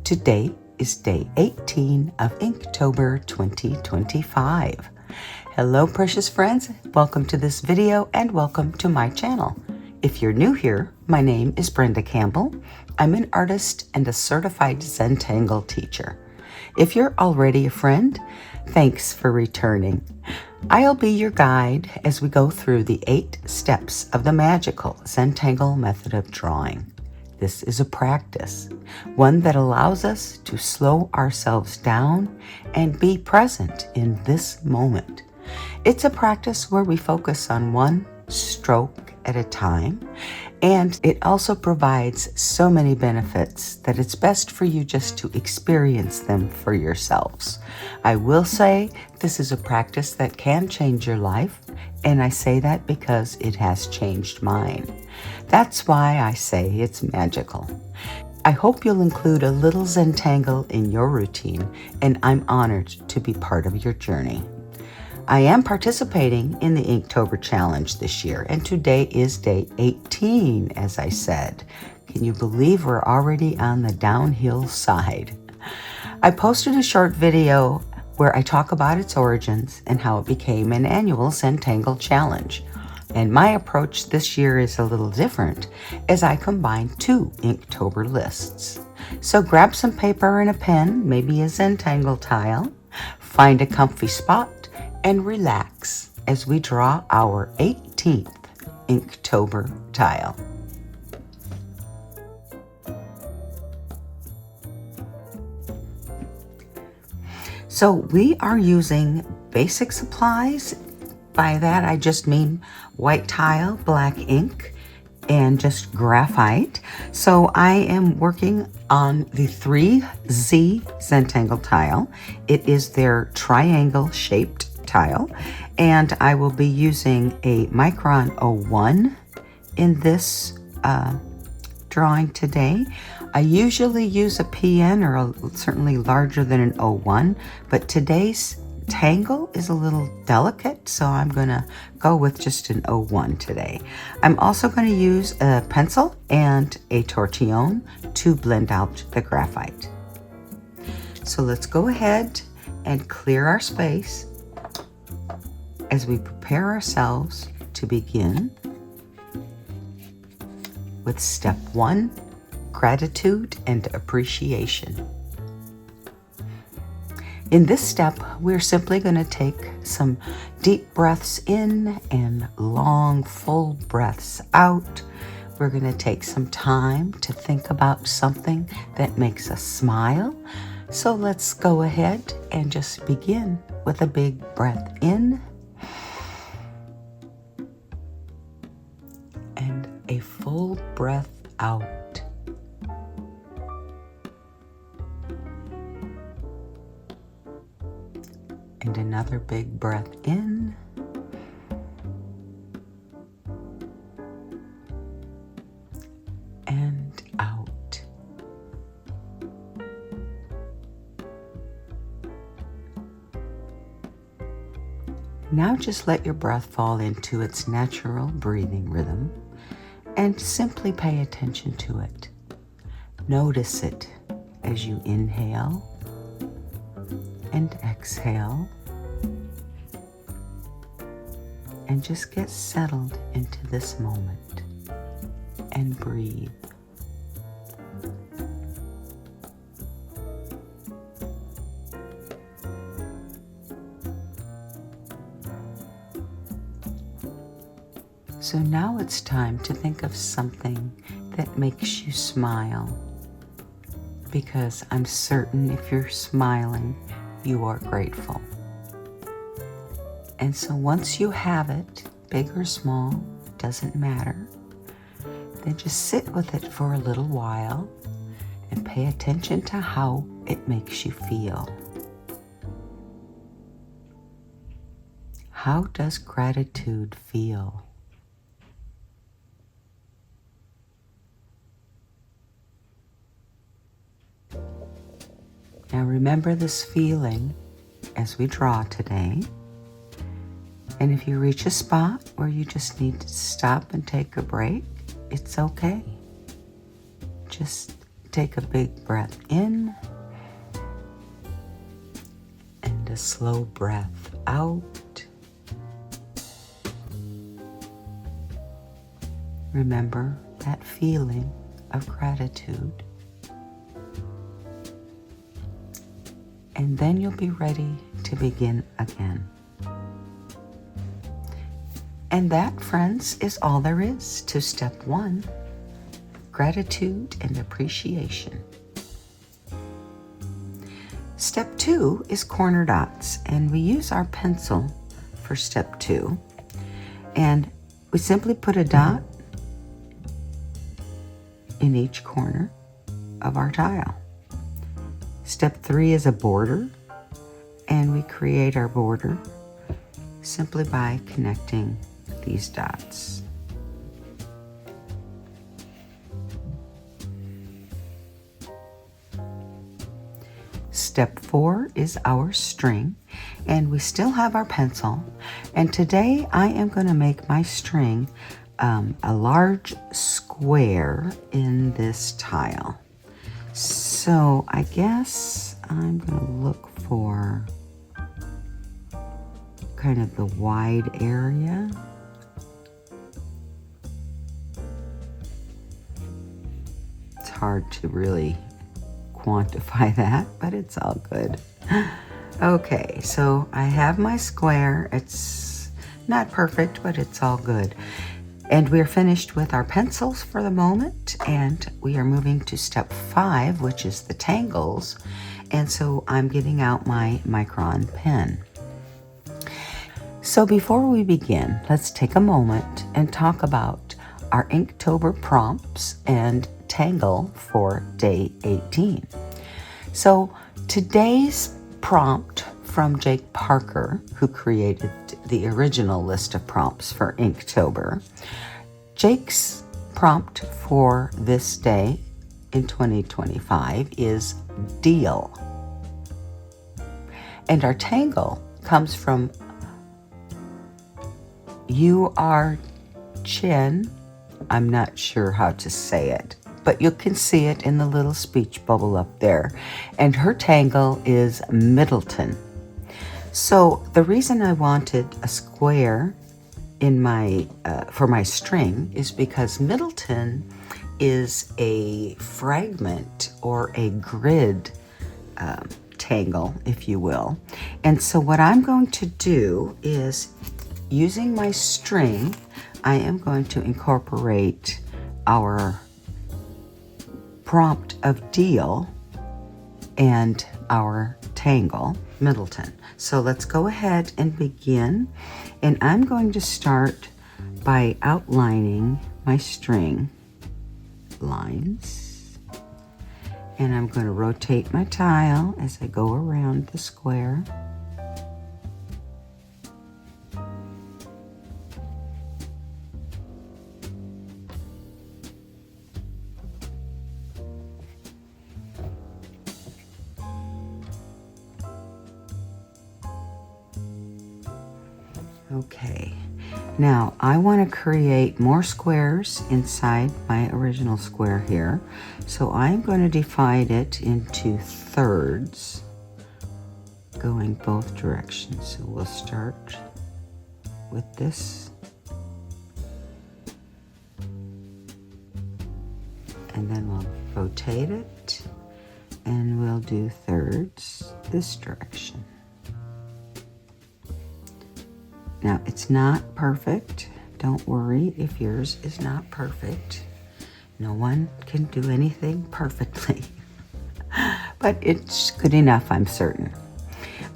Today is day 18 of Inktober 2025. Hello, precious friends. Welcome to this video and welcome to my channel. If you're new here, my name is Brenda Campbell. I'm an artist and a certified Zentangle teacher. If you're already a friend, thanks for returning. I'll be your guide as we go through the 8 steps of the Magical Zentangle Method of drawing. This is a practice, one that allows us to slow ourselves down and be present in this moment. It's a practice where we focus on one stroke at a time, and it also provides so many benefits that it's best for you just to experience them for yourselves. I will say this is a practice that can change your life, and I say that because it has changed mine. That's why I say it's magical. I hope you'll include a little Zentangle in your routine, and I'm honored to be part of your journey. I am participating in the Inktober challenge this year, and today is day 18, as I said. Can you believe we're already on the downhill side? I posted a short video where I talk about its origins and how it became an annual Zentangle challenge. And my approach this year is a little different as I combine 2 Inktober lists. So grab some paper and a pen, maybe a Zentangle tile, find a comfy spot, and relax as we draw our 18th Inktober tile. So we are using basic supplies. By that I just mean white tile, black ink, and just graphite. So I am working on the 3Z Zentangle tile. It is their triangle shaped tile, and I will be using a Micron 01 in this drawing today. I usually use a PN or certainly larger than an 01, but today's tangle is a little delicate, so I'm gonna go with just an 01 today. I'm also going to use a pencil and a tortillion to blend out the graphite. So let's go ahead and clear our space as we prepare ourselves to begin with step 1, gratitude and appreciation. In this step, we're simply going to take some deep breaths in and long, full breaths out. We're going to take some time to think about something that makes us smile. So let's go ahead and just begin with a big breath in and a full breath out. And another big breath in. And out. Now just let your breath fall into its natural breathing rhythm and simply pay attention to it. Notice it as you inhale and exhale, and just get settled into this moment and breathe. So now it's time to think of something that makes you smile, because I'm certain if you're smiling, you are grateful. And so once you have it, big or small, doesn't matter, then just sit with it for a little while and pay attention to how it makes you feel. How does gratitude feel? Now remember this feeling as we draw today. And if you reach a spot where you just need to stop and take a break, it's okay. Just take a big breath in and a slow breath out. Remember that feeling of gratitude. And then you'll be ready to begin again. And that, friends, is all there is to step 1, gratitude and appreciation. Step 2 is corner dots, and we use our pencil for step 2. And we simply put a dot in each corner of our tile. Step 3 is a border, and we create our border simply by connecting these dots. Step 4 is our string, and we still have our pencil. And today I am going to make my string a large square in this tile. So I guess I'm going to look for kind of the wide area. It's hard to really quantify that, but it's all good. Okay, so I have my square. It's not perfect, but it's all good. And we're finished with our pencils for the moment, and we are moving to step 5, which is the tangles. And so I'm getting out my Micron pen. So before we begin, let's take a moment and talk about our Inktober prompts and tangle for day 18. So today's prompt from Jake Parker, who created the original list of prompts for Inktober. Jake's prompt for this day in 2025 is deal. And our tangle comes from Yu Ru Chen. I'm not sure how to say it, but you can see it in the little speech bubble up there. And her tangle is Middleton. So the reason I wanted a square in my for my string is because Middleton is a fragment or a grid tangle, if you will. And so what I'm going to do is, using my string, I am going to incorporate our prompt of deal and our tangle, Middleton. So let's go ahead and begin. And I'm going to start by outlining my string lines. And I'm going to rotate my tile as I go around the square. Okay, now I want to create more squares inside my original square here. So I'm going to divide it into thirds going both directions. So we'll start with this. And then we'll rotate it and we'll do thirds this direction. Now, it's not perfect. Don't worry if yours is not perfect. No one can do anything perfectly. But it's good enough, I'm certain.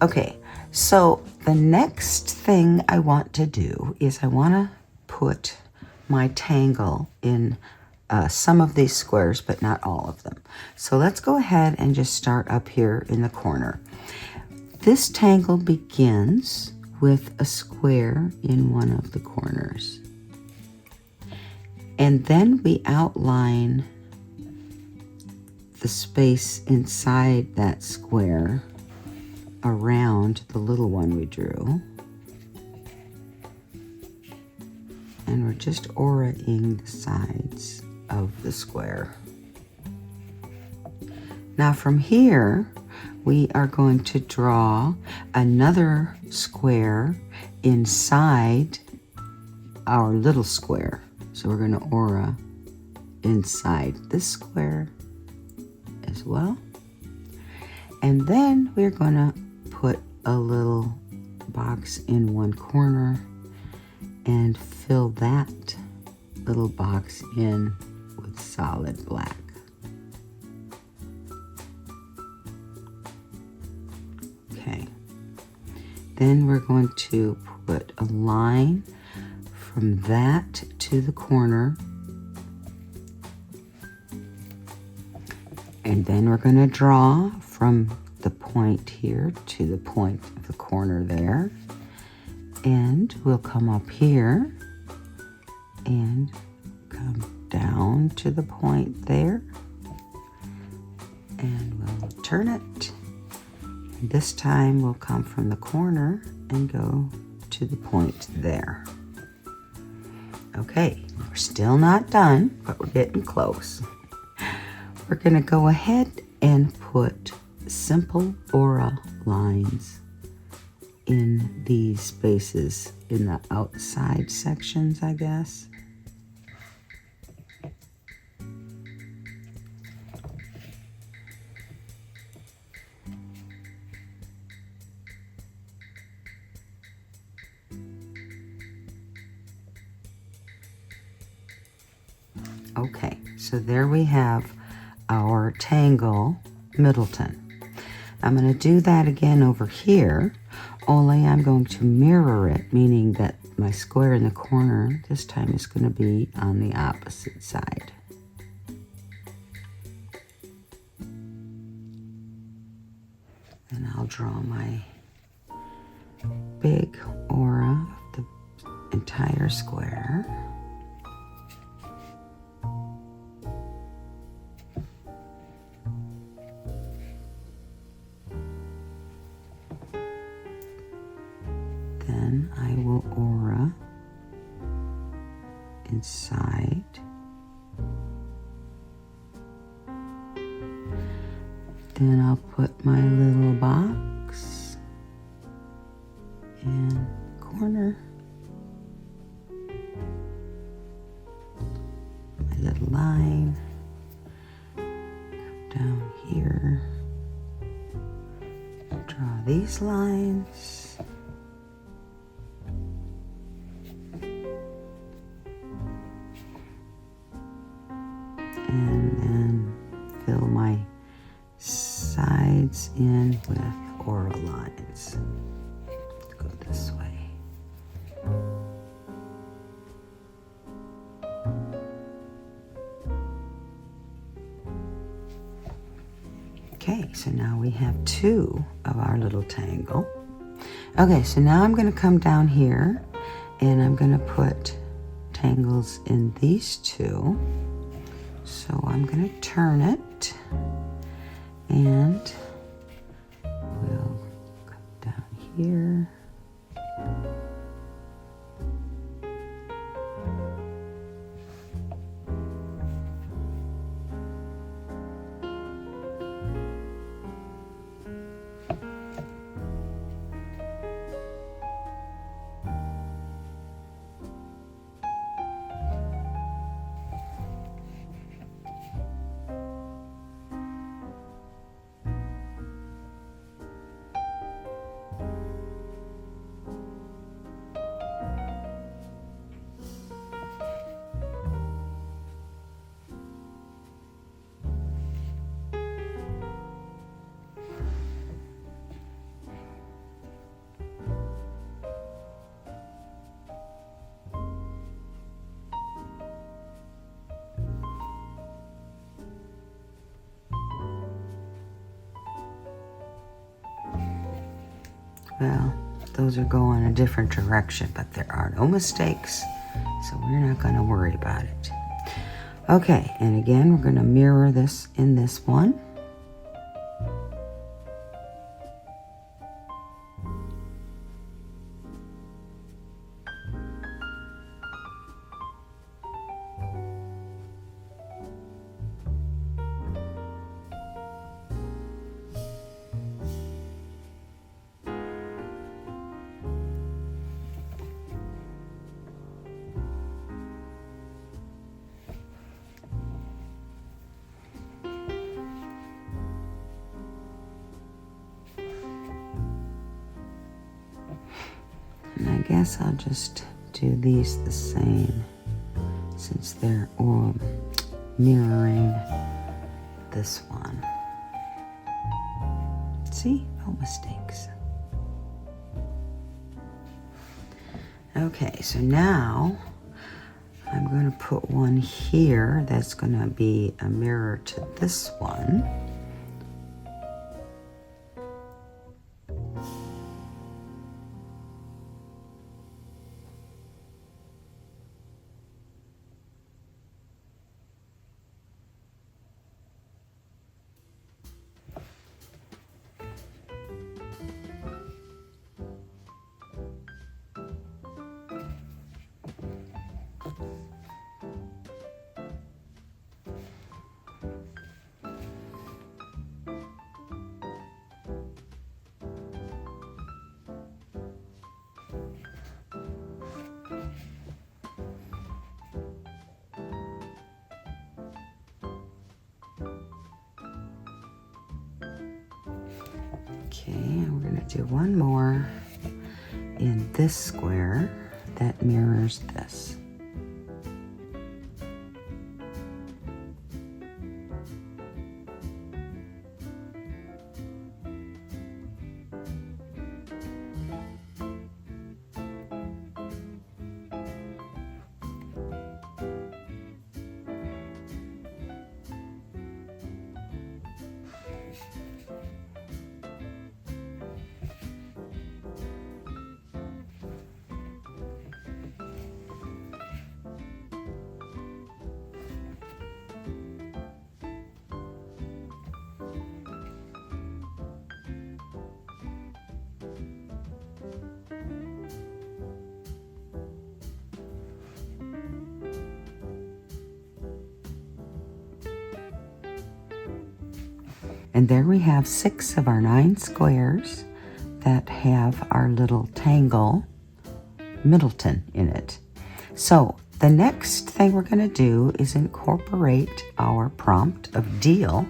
Okay, so the next thing I want to do is I want to put my tangle in some of these squares, but not all of them. So let's go ahead and just start up here in the corner. This tangle begins with a square in one of the corners. And then we outline the space inside that square around the little one we drew. And we're just auraing the sides of the square. Now from here, we are going to draw another square inside our little square. So we're going to aura inside this square as well. And then we're going to put a little box in one corner and fill that little box in with solid black. Okay. Then we're going to put a line from that to the corner. And then we're going to draw from the point here to the point of the corner there. And we'll come up here and come down to the point there. And we'll turn it. And this time we'll come from the corner and go to the point there. Okay, we're still not done, but we're getting close. We're going to go ahead and put simple aura lines in these spaces in the outside sections, I guess. Okay, so there we have our tangle Middleton. I'm going to do that again over here, only I'm going to mirror it, meaning that my square in the corner this time is going to be on the opposite side. And I'll draw my big aura of the entire square. Then I will aura inside. Then I'll put my little box in the corner. My little line. Come down here. Draw these lines. And then fill my sides in with aura lines. Let's go this way. Okay, so now we have two of our little tangle. Okay, so now I'm going to come down here and I'm going to put tangles in these two. So I'm going to turn it and we'll come down here. Well, those are going a different direction, but there are no mistakes, so we're not going to worry about it. Okay, and again, we're going to mirror this in this one. guess I'll just do these the same since they're all mirroring this one. See? No mistakes. Okay, so now I'm going to put one here that's going to be a mirror to this one. Okay, and we're going to do one more in this square that mirrors this. And there we have 6 of our 9 squares that have our little tangle Middleton in it. So the next thing we're going to do is incorporate our prompt of deal.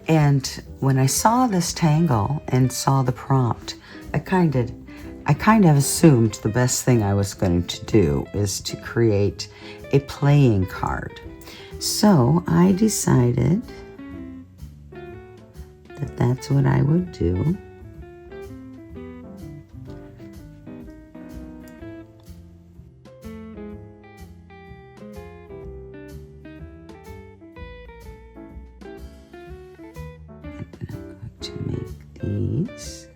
And when I saw this tangle and saw the prompt, I kind of assumed the best thing I was going to do is to create a playing card. So I decided that that's what I would do. And then I'm going to make these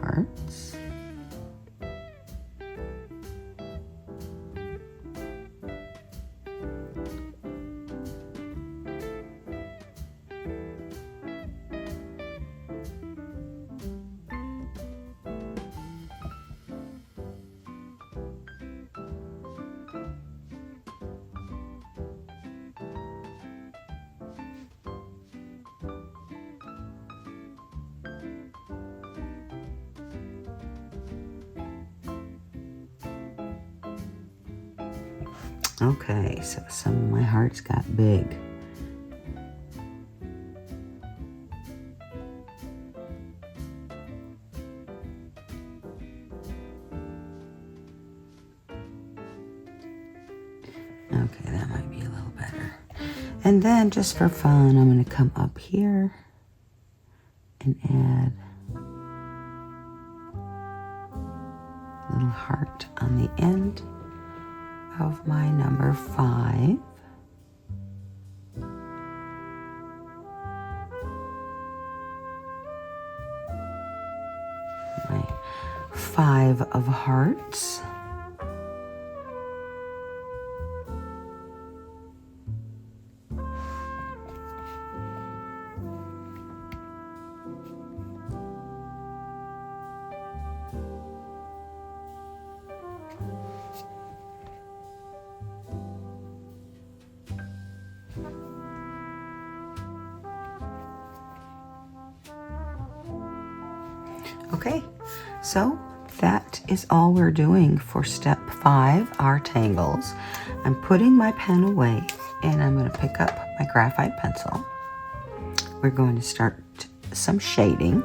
hearts. Okay, so some of my hearts got big. Okay, that might be a little better. And then just for fun, I'm going to come up here and add a little heart on the end of my number 5. My 5 of hearts. Okay, so that is all we're doing for step 5, our tangles. I'm putting my pen away and I'm going to pick up my graphite pencil. We're going to start some shading.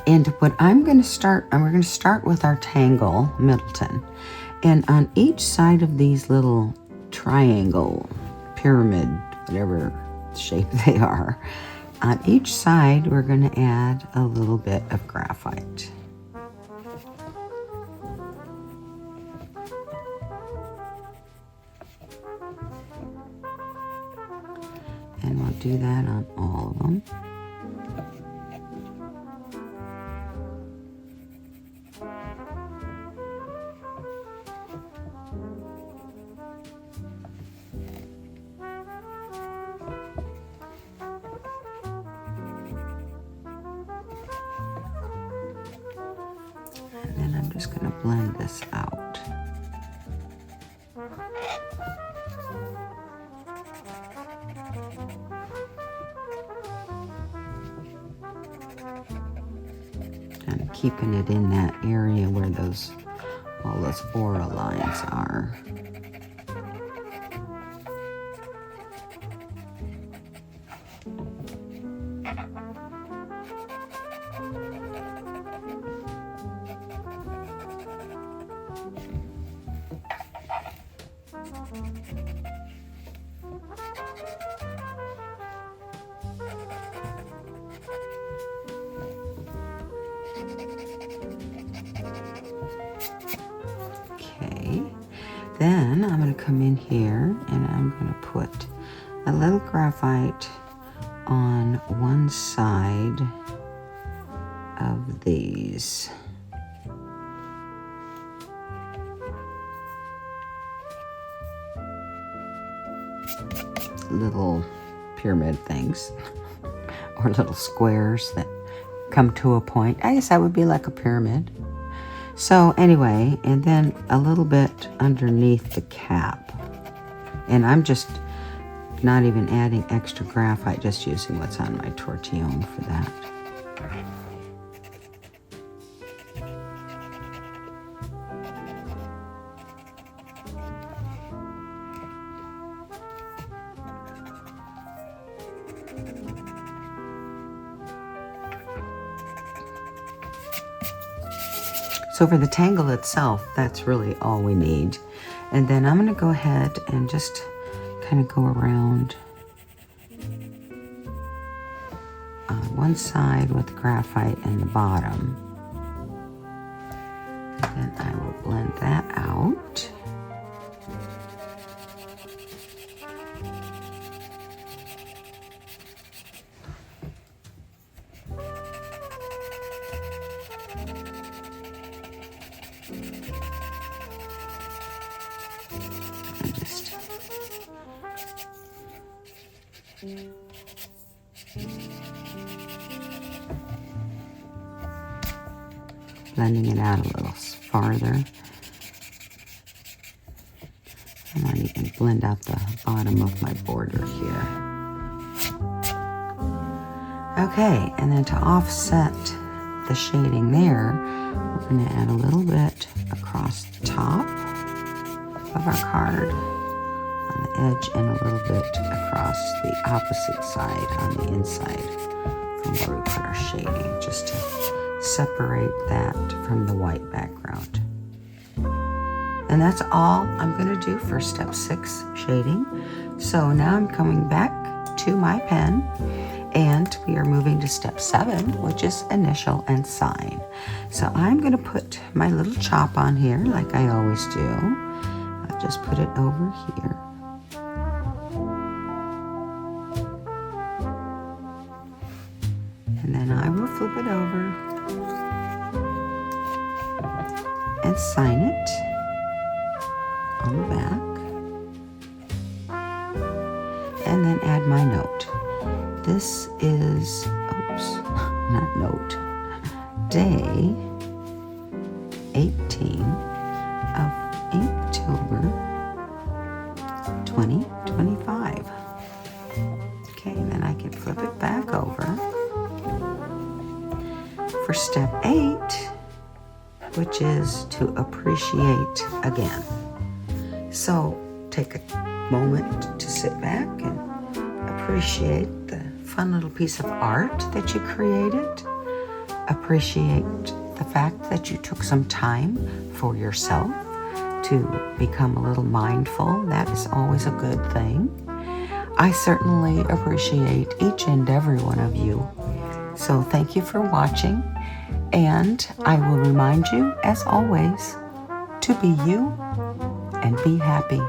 And what I'm going to start, we're going to start with our tangle, Middleton. And on each side of these little triangle, pyramid, whatever shape they are, on each side we're going to add a little bit of graphite. And we'll do that on all of them. And then I'm just going to blend this out. And keeping it in that area where all those aura lines are. Then I'm going to come in here and I'm going to put a little graphite on one side of these. Little pyramid things or little squares that come to a point. I guess that would be like a pyramid. So anyway, and then a little bit underneath the cap. And I'm just not even adding extra graphite, just using what's on my tortillion for that. So for the tangle itself, that's really all we need. And then I'm going to go ahead and just kind of go around on one side with graphite in the bottom. And then I will blend that out. Blending it out a little farther. I might even blend out the bottom of my border here. Okay, and then to offset the shading there, we're going to add a little bit across the top of our card on the edge and a little bit across the opposite side on the inside from where we put our shading, just to separate that from the white background. And that's all I'm going to do for step 6 shading. So now I'm coming back to my pen and we are moving to step 7, which is initial and sign. So I'm going to put my little chop on here like I always do. I'll just put it over here. And then I will flip it over and sign it on the back, and then add my note. This is, oops, not note, day 18 of Inktober 2025. Okay, and then I can flip it back over for step 8, which is to appreciate again. So take a moment to sit back and appreciate the fun little piece of art that you created. appreciate the fact that you took some time for yourself to become a little mindful. That is always a good thing. I certainly appreciate each and every one of you. So thank you for watching, and I will remind you, as always, to be you and be happy.